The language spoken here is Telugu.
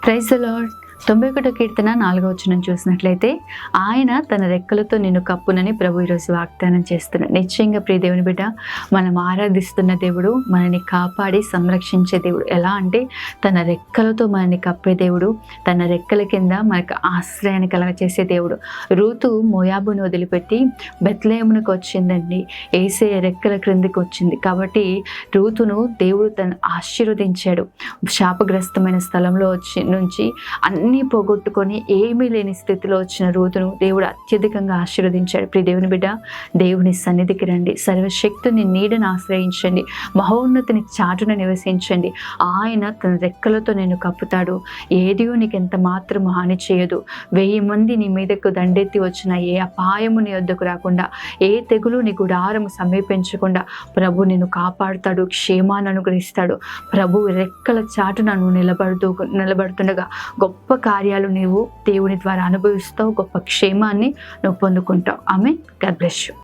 Praise the lord. 91 కీర్తన 4వ వచనం చూసినట్లయితే, ఆయన తన రెక్కలతో నిన్ను కప్పునని ప్రభు ఈరోజు వాగ్దానం చేస్తున్నాడు. నిశ్చయంగా ప్రియ దేవుని బిడ్డ, మనం ఆరాధిస్తున్న దేవుడు మనని కాపాడి సంరక్షించే దేవుడు. ఎలా అంటే తన రెక్కలతో మనని కప్పే దేవుడు, తన రెక్కల కింద మనకు ఆశ్రయాన్ని కలగచేసే దేవుడు. రూతు మోయాబును వదిలిపెట్టి బెత్లెహేమునకు వచ్చిందండి. యేసయ్య రెక్కల క్రిందికి వచ్చింది కాబట్టి రూతును దేవుడు తను ఆశీర్వదించాడు. శాపగ్రస్తమైన స్థలంలో నుంచి అన్నీ పోగొట్టుకొని ఏమీ లేని స్థితిలో వచ్చిన రూతును దేవుడు అత్యధికంగా ఆశీర్వదించాడు. ప్రియ దేవుని బిడ్డ, దేవుని సన్నిధికి రండి, సర్వశక్తుని నీడను ఆశ్రయించండి, మహోన్నతిని చాటున నివసించండి. ఆయన తన రెక్కలతో నేను కప్పుతాడు. ఏదియో నీకు ఎంత మాత్రం హాని చేయదు. 1000 మంది నీ మీదకు దండెత్తి వచ్చిన ఏ అపాయము నీ వద్దకు రాకుండా, ఏ తెగులు నీ గుడారము సమీపించకుండా ప్రభు నిన్ను కాపాడుతాడు, క్షేమాన్ని అనుగ్రహిస్తాడు. ప్రభు రెక్కల చాటున నువ్వు నిలబడుతుండగా గొప్ప కార్యాలు నీవు దేవుని ద్వారా అనుభవిస్తావు, గొప్ప క్షేమాన్ని నువ్వు పొందుకుంటావు. ఆమేన్. God bless you.